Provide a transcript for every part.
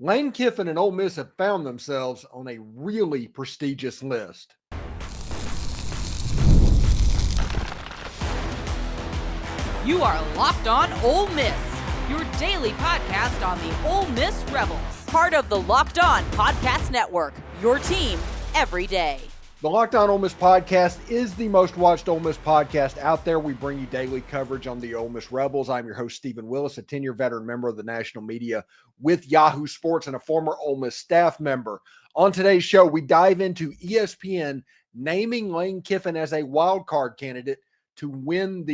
Lane Kiffin and Ole Miss have found themselves on a really prestigious list. You are Locked On Ole Miss, your daily podcast on the Ole Miss Rebels. Part of the Locked On Podcast Network, your team every day. The Locked On Ole Miss podcast is the most watched Ole Miss podcast out there. We bring you daily coverage on the Ole Miss Rebels. I'm your host, Steven Willis, a 10-year veteran member of the national media with Yahoo Sports and a former Ole Miss staff member. On today's show, we dive into ESPN naming Lane Kiffin as a wild card candidate to win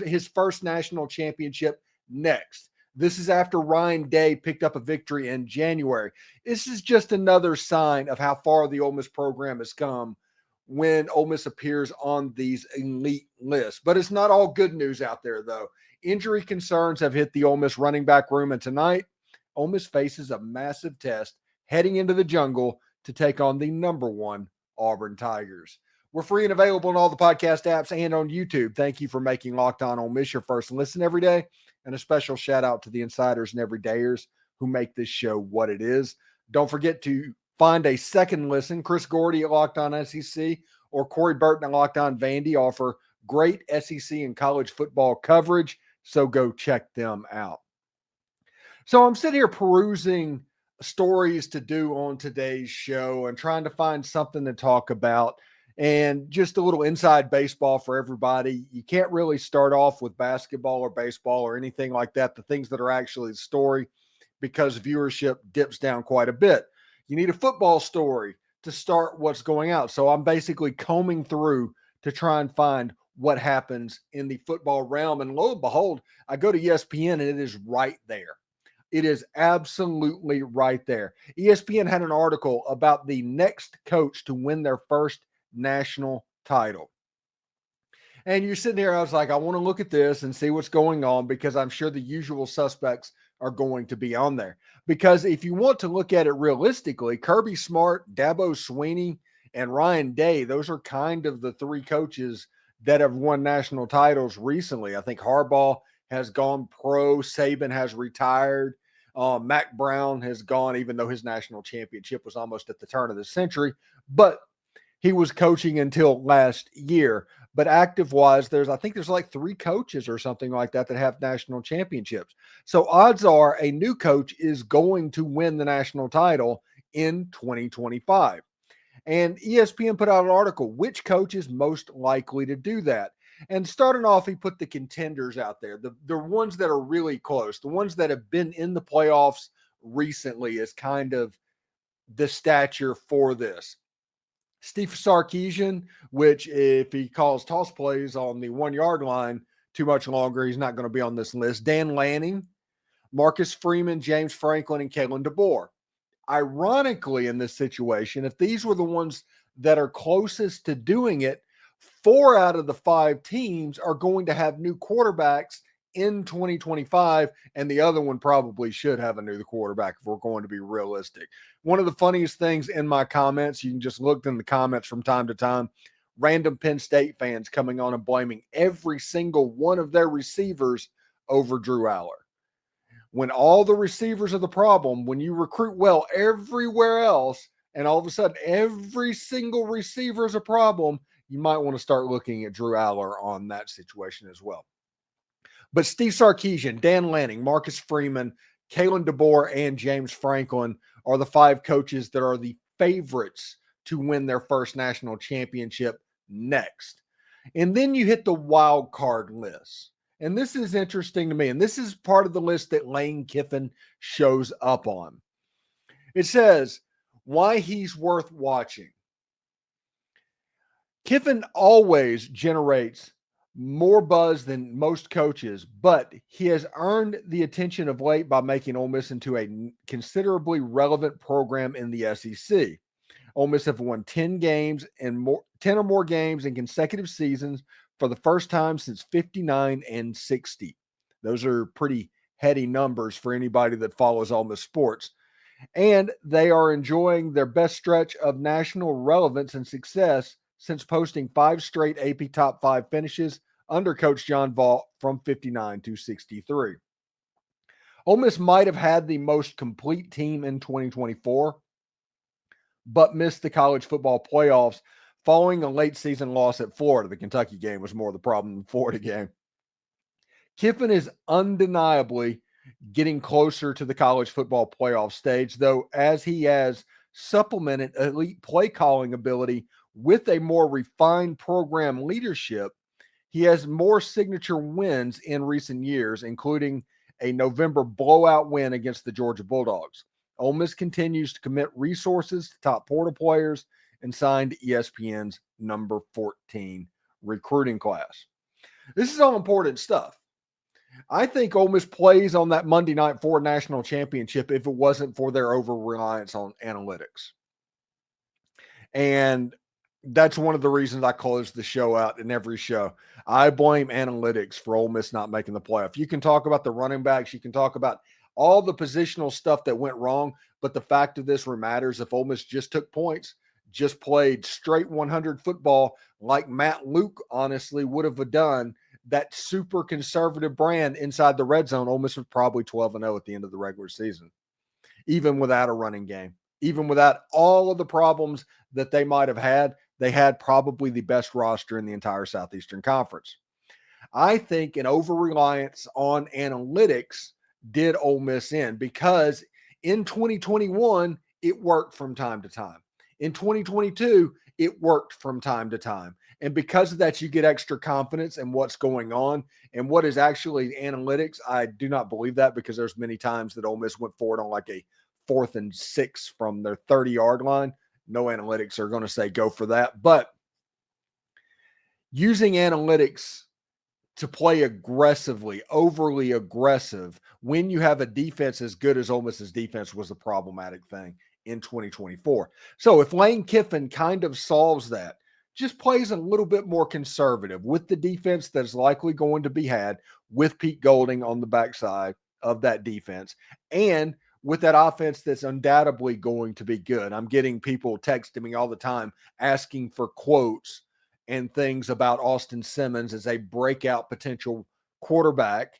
his first national championship next. This is after Ryan Day picked up a victory in January. This is just another sign of how far the Ole Miss program has come when Ole Miss appears on these elite lists. But it's not all good news out there, though. Injury concerns have hit the Ole Miss running back room, and tonight, Ole Miss faces a massive test heading into the jungle to take on the number one Auburn Tigers. We're free and available on all the podcast apps and on YouTube. Thank you for making Locked On Ole Miss your first listen every day. And a special shout out to the insiders and everydayers who make this show what it is. Don't forget to find a second listen. Chris Gordy at Locked On SEC or Corey Burton at Locked On Vandy offer great SEC and college football coverage, so go check them out. So I'm sitting here perusing stories to do on today's show and trying to find something to talk about. And just a little inside baseball for everybody. You can't really start off with basketball or baseball or anything like that, the things that are actually the story, because viewership dips down quite a bit. You need a football story to start what's going out. So I'm basically combing through to try and find what happens in the football realm. And lo and behold, I go to ESPN and it is right there. It is absolutely right there. ESPN had an article about the next coach to win their first national title. And you're sitting here, I was like, I want to look at this and see what's going on because I'm sure the usual suspects are going to be on there. Because if you want to look at it realistically, Kirby Smart, Dabo Swinney, and Ryan Day, those are kind of the three coaches that have won national titles recently. I think Harbaugh has gone pro, Saban has retired, Mac Brown has gone, even though his national championship was almost at the turn of the century. But he was coaching until last year, but active-wise, I think there's like three coaches or something like that have national championships. So odds are a new coach is going to win the national title in 2025. And ESPN put out an article, which coach is most likely to do that? And starting off, he put the contenders out there, the ones that are really close, the ones that have been in the playoffs recently is kind of the stature for this. Steve Sarkisian, which if he calls toss plays on the 1 yard line too much longer, he's not going to be on this list. Dan Lanning, Marcus Freeman, James Franklin, and Kalen DeBoer. Ironically, in this situation, if these were the ones that are closest to doing it, 4 out of the 5 teams are going to have new quarterbacks in 2025, and the other one probably should have a new quarterback if we're going to be realistic. One of the funniest things in my comments, you can just look in the comments from time to time, random Penn State fans coming on and blaming every single one of their receivers over Drew Aller. When all the receivers are the problem, when you recruit well everywhere else, and all of a sudden every single receiver is a problem, you might want to start looking at Drew Aller on that situation as well. But Steve Sarkisian, Dan Lanning, Marcus Freeman, Kalen DeBoer, and James Franklin are the 5 coaches that are the favorites to win their first national championship next. And then you hit the wild card list. And this is interesting to me. And this is part of the list that Lane Kiffin shows up on. It says why he's worth watching. Kiffin always generates more buzz than most coaches, but he has earned the attention of late by making Ole Miss into a considerably relevant program in the SEC. Ole Miss have won 10 or more games in consecutive seasons for the first time since 59 and 60. Those are pretty heady numbers for anybody that follows Ole Miss sports. And they are enjoying their best stretch of national relevance and success since posting 5 straight AP Top 5 finishes under Coach John Vaught from 59 to 63. Ole Miss might have had the most complete team in 2024, but missed the college football playoffs following a late season loss at Florida. The Kentucky game was more the problem than the Florida game. Kiffin is undeniably getting closer to the college football playoff stage, though, as he has supplemented elite play calling ability with a more refined program leadership. He has more signature wins in recent years, including a November blowout win against the Georgia Bulldogs. Ole Miss continues to commit resources to top portal players and signed ESPN's number 14 recruiting class. This is all important stuff. I think Ole Miss plays on that Monday night for a national championship if it wasn't for their over-reliance on analytics. And that's one of the reasons I close the show out in every show. I blame analytics for Ole Miss not making the playoff. You can talk about the running backs. You can talk about all the positional stuff that went wrong, but the fact of this matters. If Ole Miss just took points, just played straight 100 football like Matt Luke honestly would have done, that super conservative brand inside the red zone, Ole Miss was probably 12-0 at the end of the regular season, even without a running game, even without all of the problems that they might have had. They had probably the best roster in the entire Southeastern Conference. I think an over-reliance on analytics did Ole Miss in, because in 2021, it worked from time to time. In 2022, it worked from time to time. And because of that, you get extra confidence in what's going on. And what is actually analytics, I do not believe that, because there's many times that Ole Miss went forward on like a 4th and 6 from their 30-yard line. No analytics are going to say go for that. But using analytics to play aggressively, overly aggressive, when you have a defense as good as Ole Miss's defense, was a problematic thing in 2024. So if Lane Kiffin kind of solves that, just plays a little bit more conservative with the defense that's likely going to be had with Pete Golding on the backside of that defense, and with that offense that's undoubtedly going to be good. I'm getting people texting me all the time asking for quotes and things about Austin Simmons as a breakout potential quarterback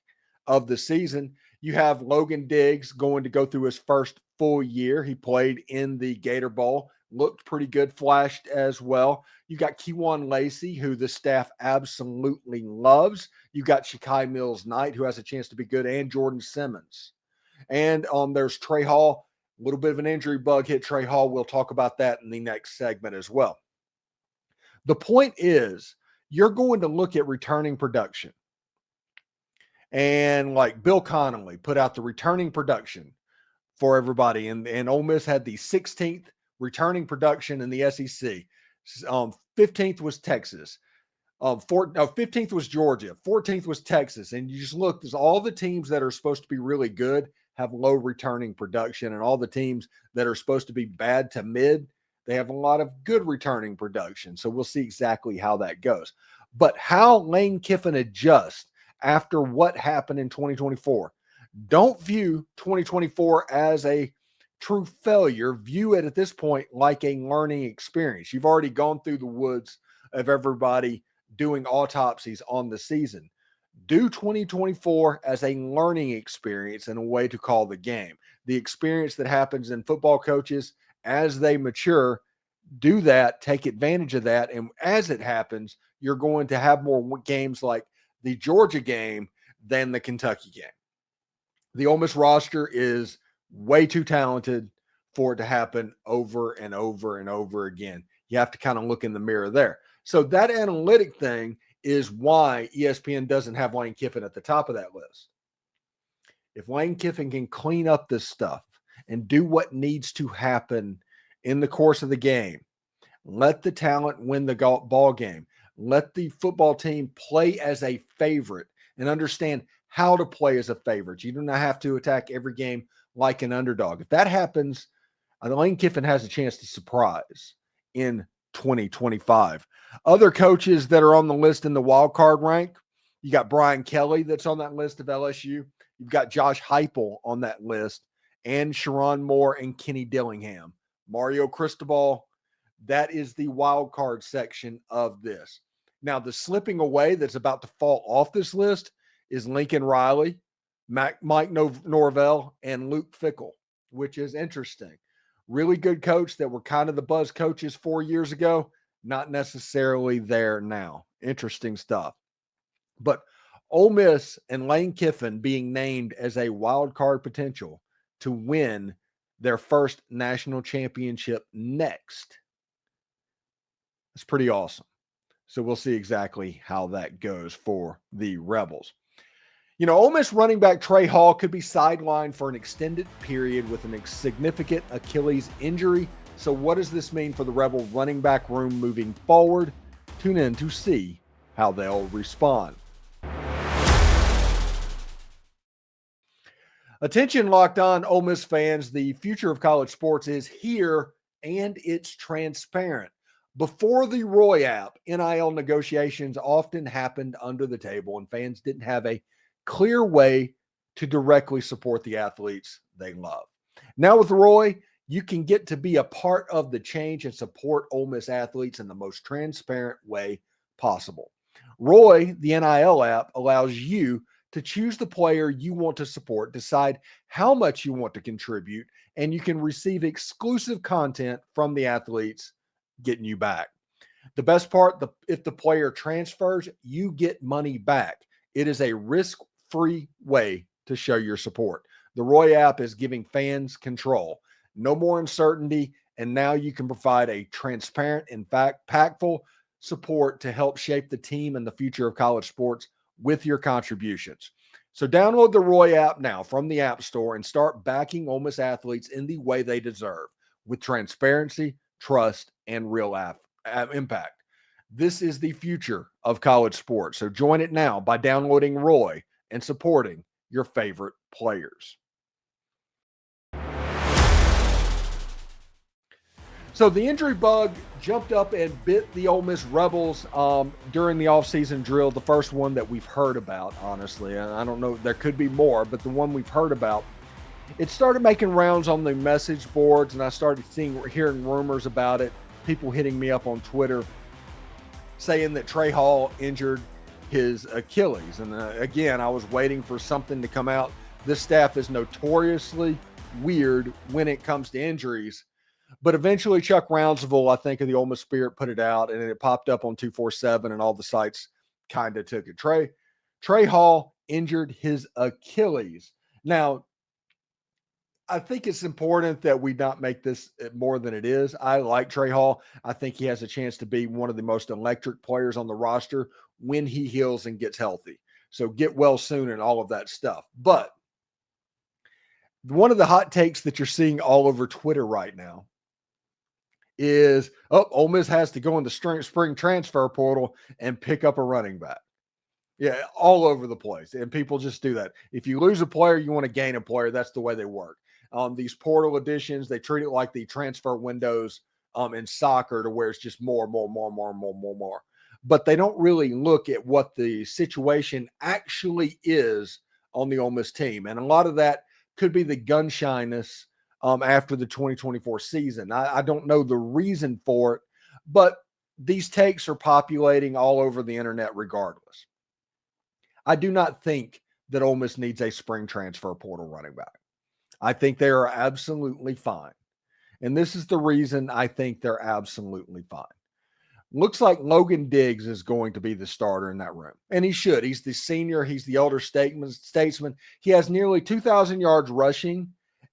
of the season. You have Logan Diggs going to go through his first full year. He played in the Gator Bowl, looked pretty good, flashed as well. You got Keon Lacy, who the staff absolutely loves. You got Shekai Mills Knight, who has a chance to be good, and Jordan Simmons. And there's Trey Hall. A little bit of an injury bug hit Trey Hall. We'll talk about that in the next segment as well. The point is, you're going to look at returning production. And like Bill Connolly put out the returning production for everybody. And Ole Miss had the 16th returning production in the SEC. 15th was Texas. 15th was Georgia. 14th was Texas. And you just look, there's all the teams that are supposed to be really good have low returning production, and all the teams that are supposed to be bad to mid, they have a lot of good returning production. So we'll see exactly how that goes. But how Lane Kiffin adjusts after what happened in 2024. Don't view 2024 as a true failure. View it at this point like a learning experience. You've already gone through the woods of everybody doing autopsies on the season. Do 2024 as a learning experience and a way to call the game. The experience that happens in football coaches as they mature, do that, take advantage of that. And as it happens, you're going to have more games like the Georgia game than the Kentucky game. The Ole Miss roster is way too talented for it to happen over and over and over again. You have to kind of look in the mirror there. So that analytic thing is why ESPN doesn't have Lane Kiffin at the top of that list. If Lane Kiffin can clean up this stuff and do what needs to happen in the course of the game, let the talent win the ball game, let the football team play as a favorite and understand how to play as a favorite. You do not have to attack every game like an underdog. If that happens, Lane Kiffin has a chance to surprise in 2025. Other coaches that are on the list in the wild card rank, you got Brian Kelly that's on that list of LSU. You've got Josh Heupel on that list, and Sharon Moore and Kenny Dillingham. Mario Cristobal, that is the wild card section of this. Now, the slipping away that's about to fall off this list is Lincoln Riley, Norvell and Luke Fickell, which is interesting. Really good coach that were kind of the buzz coaches 4 years ago, not necessarily there now. Interesting stuff. But Ole Miss and Lane Kiffin being named as a wild card potential to win their first national championship next. It's pretty awesome. So we'll see exactly how that goes for the Rebels. You know, Ole Miss running back Trey Hall could be sidelined for an extended period with a significant Achilles injury. So what does this mean for the Rebel running back room moving forward? Tune in to see how they'll respond. Attention, Locked On Ole Miss fans. The future of college sports is here, and it's transparent. Before the Roy app, NIL negotiations often happened under the table, and fans didn't have a clear way to directly support the athletes they love. Now with Roy, you can get to be a part of the change and support Ole Miss athletes in the most transparent way possible. Roy, the NIL app, allows you to choose the player you want to support, decide how much you want to contribute, and you can receive exclusive content from the athletes getting you back. The best part, if the player transfers, you get money back. It is a risk-free way to show your support. The Roy app is giving fans control. No more uncertainty, and now you can provide a transparent and impactful support to help shape the team and the future of college sports with your contributions. So download the Roy app now from the App Store and start backing Ole Miss athletes in the way they deserve, with transparency, trust, and real impact. This is the future of college sports. So join it now by downloading Roy and supporting your favorite players. So the injury bug jumped up and bit the Ole Miss Rebels during the offseason drill, the first one that we've heard about, honestly. And I don't know, there could be more, but the one we've heard about, it started making rounds on the message boards, and I started hearing rumors about it, people hitting me up on Twitter saying that Trey Hall injured his Achilles. And again, I was waiting for something to come out. This staff is notoriously weird when it comes to injuries. But eventually Chuck Rounsaville, I think, of the Ole Miss Spirit put it out, and it popped up on 247, and all the sites kind of took it. Trey Hall injured his Achilles. Now, I think it's important that we not make this more than it is. I like Trey Hall. I think he has a chance to be one of the most electric players on the roster when he heals and gets healthy. So get well soon and all of that stuff. But one of the hot takes that you're seeing all over Twitter right now is, Ole Miss has to go in the spring transfer portal and pick up a running back. Yeah, all over the place. And people just do that. If you lose a player, you want to gain a player. That's the way they work. These portal additions, they treat it like the transfer windows in soccer, to where it's just more. But they don't really look at what the situation actually is on the Ole Miss team. And a lot of that could be the gun shyness after the 2024 season. I don't know the reason for it, but these takes are populating all over the internet regardless. I do not think that Ole Miss needs a spring transfer portal running back. I think they are absolutely fine. And this is the reason I think they're absolutely fine. Looks like Logan Diggs is going to be the starter in that room. And he should. He's the senior. He's the elder statesman. He has nearly 2,000 yards rushing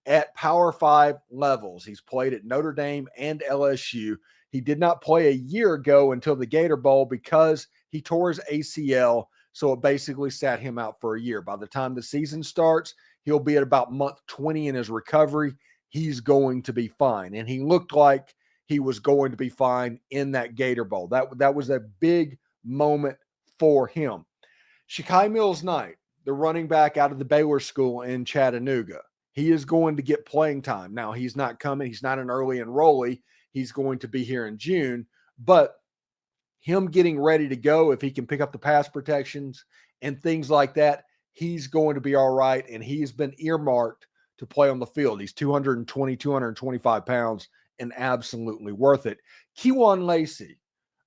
at Power 5 levels. He's played at Notre Dame and LSU. He did not play a year ago until the Gator Bowl because he tore his ACL, so it basically sat him out for a year. By the time the season starts, he'll be at about month 20 in his recovery. He's going to be fine. And he looked like he was going to be fine in that Gator Bowl. That was a big moment for him. Shekai Mills Knight, the running back out of the Baylor School in Chattanooga, he is going to get playing time. Now, he's not coming. He's not an early enrollee. He's going to be here in June. But him getting ready to go, if he can pick up the pass protections and things like that, he's going to be all right. And he's been earmarked to play on the field. He's 220, 225 pounds and absolutely worth it. Keon Lacy,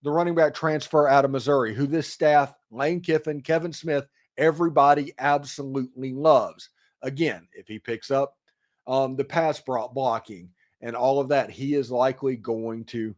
the running back transfer out of Missouri, who this staff, Lane Kiffin, Kevin Smith, everybody absolutely loves. Again, if he picks up the pass blocking and all of that, he is likely going to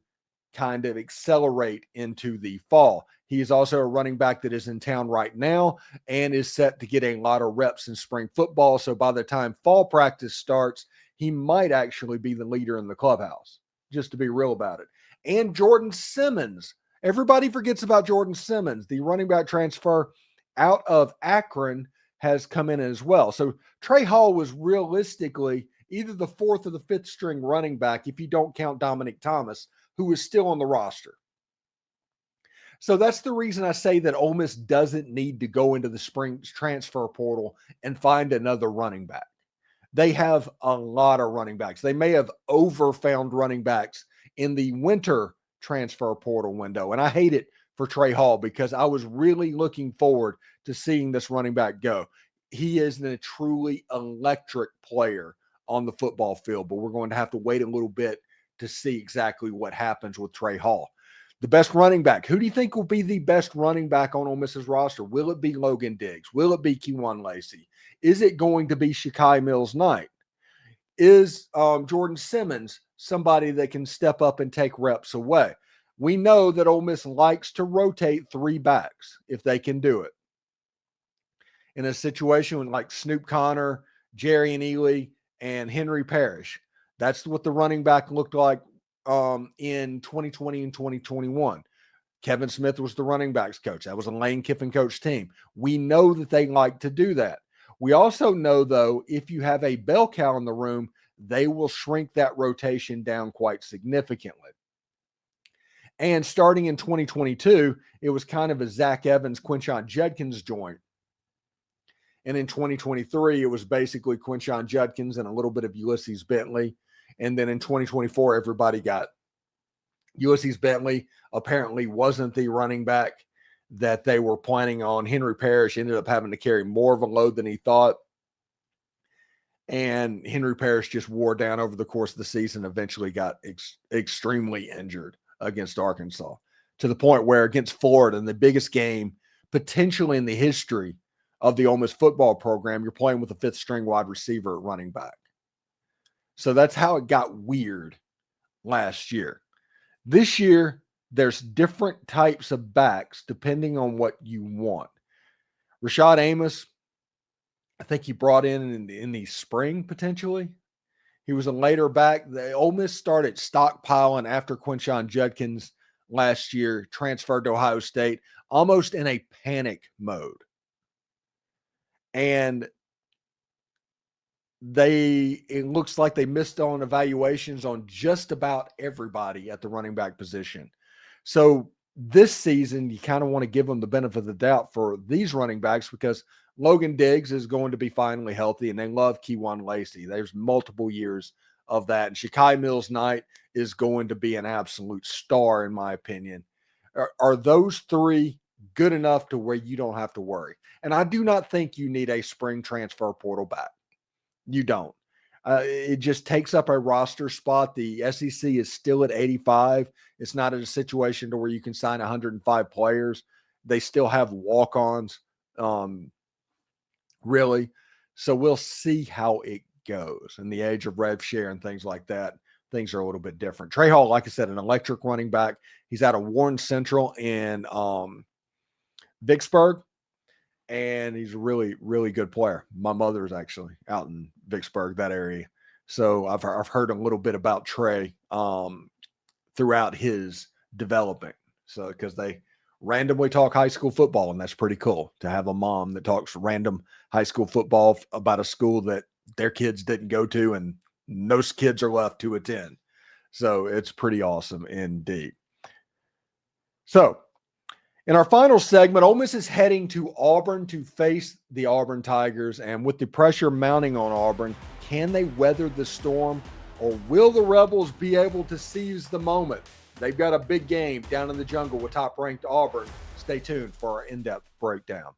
kind of accelerate into the fall. He is also a running back that is in town right now and is set to get a lot of reps in spring football. So by the time fall practice starts, he might actually be the leader in the clubhouse, just to be real about it. And Jordan Simmons. Everybody forgets about Jordan Simmons. The running back transfer out of Akron has come in as well. So Trey Hall was realistically either the fourth or the fifth string running back, if you don't count Dominic Thomas, who is still on the roster. So that's the reason I say that Ole Miss doesn't need to go into the spring transfer portal and find another running back. They have a lot of running backs. They may have overfound running backs in the winter transfer portal window. And I hate it for Trey Hall because I was really looking forward to seeing this running back go. He is a truly electric player on the football field, but we're going to have to wait a little bit to see exactly what happens with Trey Hall. The best running back. Who do you think will be the best running back on Ole Miss's roster? Will it be Logan Diggs? Will it be Keon Lacy? Is it going to be Shekai Mills Knight? Is Jordan Simmons somebody that can step up and take reps away? We know that Ole Miss likes to rotate three backs if they can do it. In a situation like Snoop Connor, Jerry and Ely, and Henry Parrish, that's what the running back looked like in 2020 and 2021. Kevin Smith was the running backs coach. That was a Lane Kiffin coach team. We know that they like to do that. We also know, though, if you have a bell cow in the room, they will shrink that rotation down quite significantly. And starting in 2022, it was kind of a Zach Evans, Quinshon Judkins joint. And in 2023, it was basically Quinshon Judkins and a little bit of Ulysses Bentley. And then in 2024, everybody got Ulysses Bentley. Apparently wasn't the running back that they were planning on. Henry Parrish ended up having to carry more of a load than he thought. And Henry Parrish just wore down over the course of the season, eventually got extremely injured against Arkansas, to the point where against Florida, in the biggest game potentially in the history of the Ole Miss football program, you're playing with a fifth string wide receiver at running back. So that's how it got weird last year. This year, there's different types of backs depending on what you want. Rashad Amos, I think he brought in the spring potentially. He was a later back. The Ole Miss started stockpiling after Quinshon Judkins last year, transferred to Ohio State, almost in a panic mode. And it looks like they missed on evaluations on just about everybody at the running back position. So this season, you kind of want to give them the benefit of the doubt for these running backs because Logan Diggs is going to be finally healthy, and they love Keon Lacy. There's multiple years of that. And Shekai Mills Knight is going to be an absolute star, in my opinion. Are those three good enough to where you don't have to worry? And I do not think you need a spring transfer portal back. You don't. It just takes up a roster spot. The SEC is still at 85. It's not a situation to where you can sign 105 players. They still have walk-ons, really. So we'll see how it goes. In the age of rev share and things like that, things are a little bit different. Trey Hall, like I said, an electric running back. He's out of Warren Central in Vicksburg. And he's a really, really good player. My mother is actually out in Vicksburg, that area. So I've heard a little bit about Trey throughout his development. So because they randomly talk high school football, and that's pretty cool to have a mom that talks random high school football about a school that their kids didn't go to and those kids are left to attend. So it's pretty awesome indeed. So in our final segment, Ole Miss is heading to Auburn to face the Auburn Tigers. And with the pressure mounting on Auburn, can they weather the storm, or will the Rebels be able to seize the moment? They've got a big game down in the jungle with top-ranked Auburn. Stay tuned for our in-depth breakdown.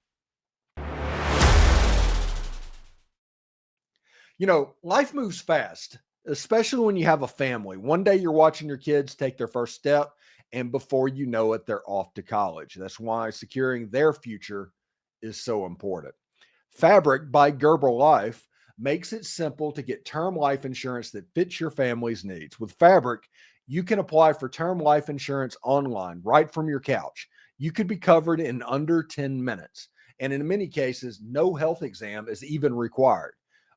You know, life moves fast, especially when you have a family. One day you're watching your kids take their first step, and before you know it, they're off to college. That's why securing their future is so important. Fabric by Gerber Life makes it simple to get term life insurance that fits your family's needs. With Fabric, you can apply for term life insurance online right from your couch. You could be covered in under 10 minutes. And in many cases, no health exam is even required.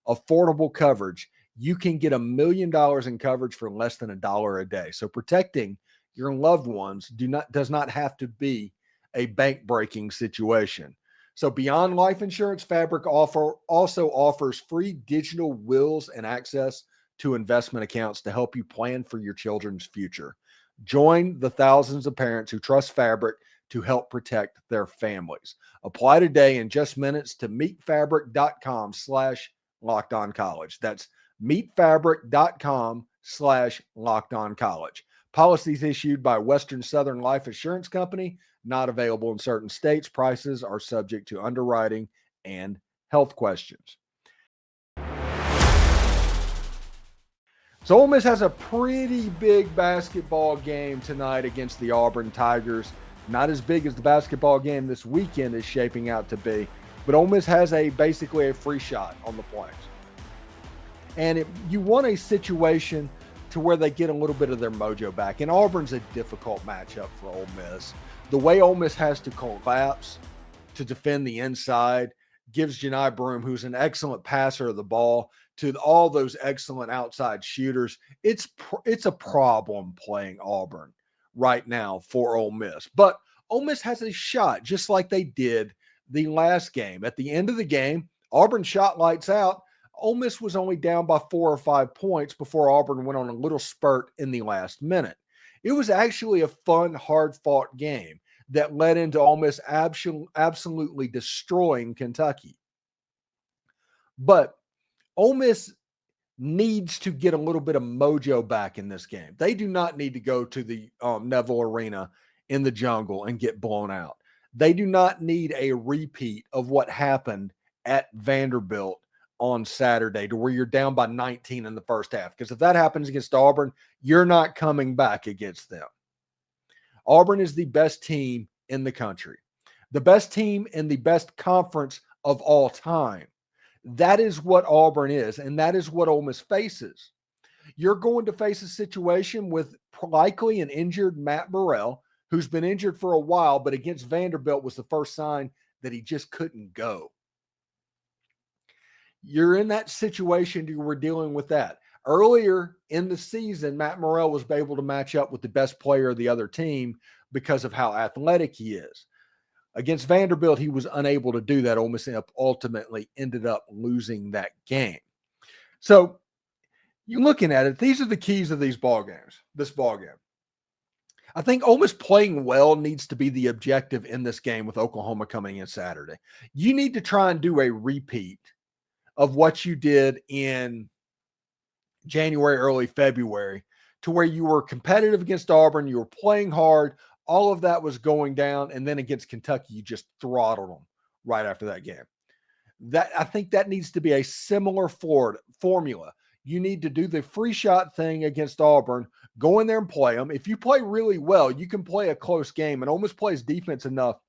Affordable coverage. You can get $1 million in coverage for less than $1 a day. So protecting your loved ones does not have to be a bank-breaking situation. So beyond life insurance, Fabric also offers free digital wills and access to investment accounts to help you plan for your children's future. Join the thousands of parents who trust Fabric to help protect their families. Apply today in just minutes to meetfabric.com/lockedoncollege. That's meetfabric.com/lockedoncollege. Policies issued by Western Southern Life Assurance Company, not available in certain states. Prices are subject to underwriting and health questions. So Ole Miss has a pretty big basketball game tonight against the Auburn Tigers. Not as big as the basketball game this weekend is shaping out to be, but Ole Miss has basically a free shot on the playoffs. And you want a situation to where they get a little bit of their mojo back. And Auburn's a difficult matchup for Ole Miss. The way Ole Miss has to collapse to defend the inside gives Johni Broome, who's an excellent passer of the ball, to all those excellent outside shooters. It's a problem playing Auburn right now for Ole Miss. But Ole Miss has a shot, just like they did the last game. At the end of the game, Auburn shot lights out. Ole Miss was only down by 4 or 5 points before Auburn went on a little spurt in the last minute. It was actually a fun, hard-fought game that led into Ole Miss absolutely destroying Kentucky. But Ole Miss needs to get a little bit of mojo back in this game. They do not need to go to the Neville Arena in the jungle and get blown out. They do not need a repeat of what happened at Vanderbilt on Saturday to where you're down by 19 in the first half. Because if that happens against Auburn, you're not coming back against them. Auburn is the best team in the country, the best team in the best conference of all time. That is what Auburn is, and that is what Ole Miss faces. You're going to face a situation with likely an injured Matt Murrell, who's been injured for a while, but against Vanderbilt was the first sign that he just couldn't go. You're in that situation. You were dealing with that. Earlier in the season, Matt Murrell was able to match up with the best player of the other team because of how athletic he is. Against Vanderbilt, he was unable to do that. Ole Miss ultimately ended up losing that game. So you're looking at it. These are the keys of this ball game. I think Ole Miss playing well needs to be the objective in this game with Oklahoma coming in Saturday. You need to try and do a repeat of what you did in January, early February, to where you were competitive against Auburn, you were playing hard, all of that was going down, and then against Kentucky, you just throttled them right after that game. I think that needs to be a similar formula. You need to do the free shot thing against Auburn, go in there and play them. If you play really well, you can play a close game, and Ole Miss plays defense enough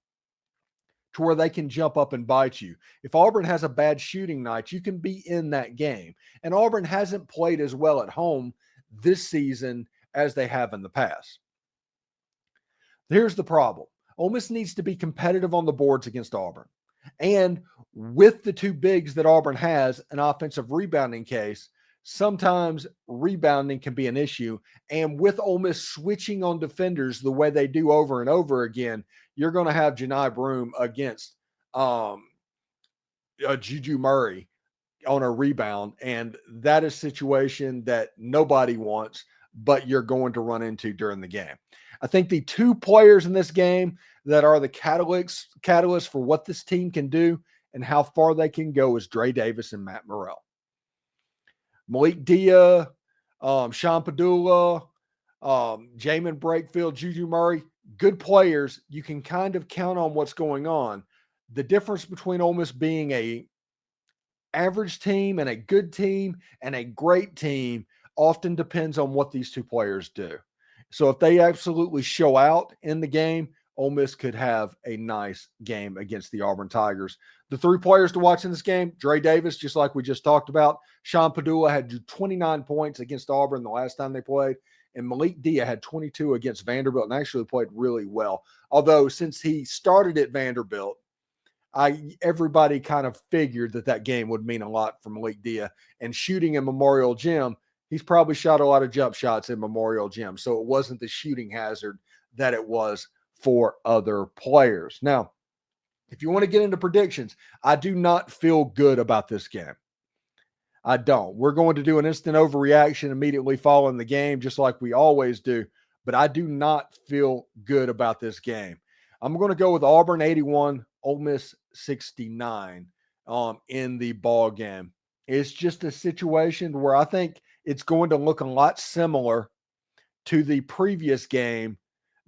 to where they can jump up and bite you. If Auburn has a bad shooting night, you can be in that game. And Auburn hasn't played as well at home this season as they have in the past. Here's the problem. Ole Miss needs to be competitive on the boards against Auburn. And with the two bigs that Auburn has, an offensive rebounding case, sometimes rebounding can be an issue. And with Ole Miss switching on defenders the way they do over and over again, you're going to have Johni Broome against Juju Murray on a rebound. And that is a situation that nobody wants, but you're going to run into during the game. I think the two players in this game that are the catalysts for what this team can do and how far they can go is Dre Davis and Matt Murrell. Malik Dia, Sean Padula, Jamin Brakefield, Juju Murray, good players. You can kind of count on what's going on. The difference between Ole Miss being a average team and a good team and a great team often depends on what these two players do. So if they absolutely show out in the game, Ole Miss could have a nice game against the Auburn Tigers. The 3 players to watch in this game, Dre Davis, just like we just talked about. Sean Padula had 29 points against Auburn the last time they played. And Malik Dia had 22 against Vanderbilt and actually played really well. Although since he started at Vanderbilt, everybody kind of figured that game would mean a lot for Malik Dia. And shooting in Memorial Gym, he's probably shot a lot of jump shots in Memorial Gym. So it wasn't the shooting hazard that it was for other players. Now, if you want to get into predictions, I do not feel good about this game. I don't. We're going to do an instant overreaction immediately following the game, just like we always do. But I do not feel good about this game. I'm going to go with Auburn 81, Ole Miss 69 in the ball game. It's just a situation where I think it's going to look a lot similar to the previous game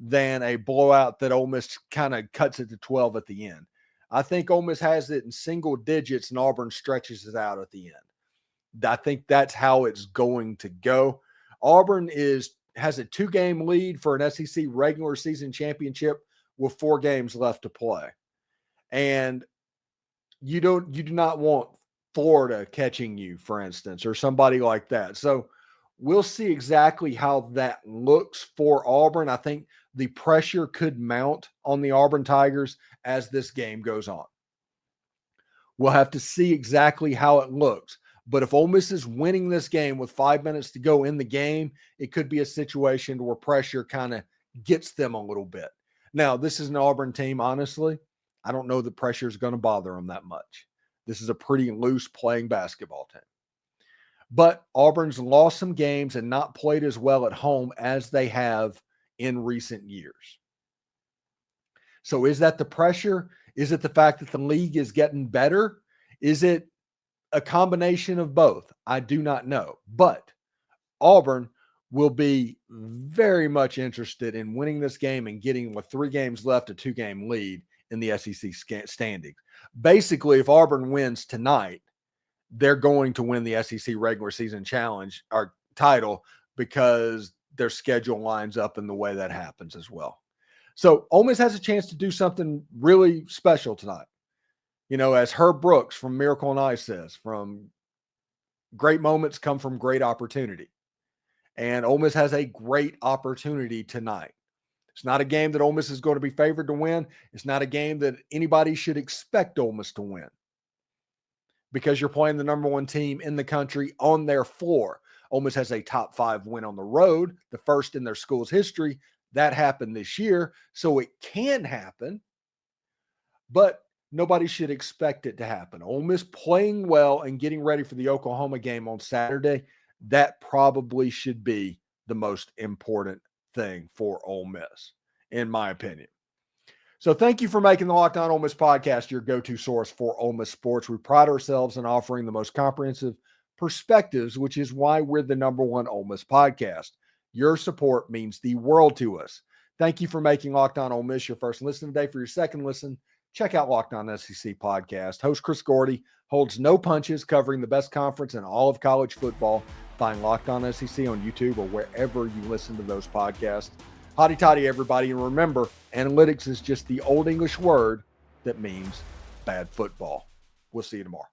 than a blowout that Ole Miss kind of cuts it to 12 at the end. I think Ole Miss has it in single digits and Auburn stretches it out at the end. I think that's how it's going to go. Auburn has a 2-game lead for an SEC regular season championship with 4 games left to play. And you do not want Florida catching you, for instance, or somebody like that. So we'll see exactly how that looks for Auburn. I think the pressure could mount on the Auburn Tigers as this game goes on. We'll have to see exactly how it looks. But if Ole Miss is winning this game with 5 minutes to go in the game, it could be a situation where pressure kind of gets them a little bit. Now, this is an Auburn team, honestly. I don't know that pressure is going to bother them that much. This is a pretty loose playing basketball team. But Auburn's lost some games and not played as well at home as they have in recent years. So is that the pressure? Is it the fact that the league is getting better? Is it a combination of both? I do not know. But Auburn will be very much interested in winning this game and getting, with 3 games left, a 2-game lead in the SEC standings. Basically, if Auburn wins tonight, they're going to win the SEC regular season challenge or title because their schedule lines up in the way that happens as well. So Ole Miss has a chance to do something really special tonight. You know, as Herb Brooks from Miracle on Ice says, from great moments come from great opportunity. And Ole Miss has a great opportunity tonight. It's not a game that Ole Miss is going to be favored to win. It's not a game that anybody should expect Ole Miss to win, because you're playing the number 1 team in the country on their floor. Ole Miss has a top 5 win on the road, the first in their school's history. That happened this year, so it can happen, but nobody should expect it to happen. Ole Miss playing well and getting ready for the Oklahoma game on Saturday, that probably should be the most important thing for Ole Miss, in my opinion. So thank you for making the Locked On Ole Miss podcast your go-to source for Ole Miss sports. We pride ourselves in offering the most comprehensive perspectives, which is why we're the number 1 Ole Miss podcast. Your support means the world to us. Thank you for making Locked On Ole Miss your first listen today. For your second listen, check out Locked On SEC podcast. Host Chris Gordy holds no punches, covering the best conference in all of college football. Find Locked On SEC on YouTube or wherever you listen to those podcasts. Hotty toddy, everybody. And remember, analytics is just the old English word that means bad football. We'll see you tomorrow.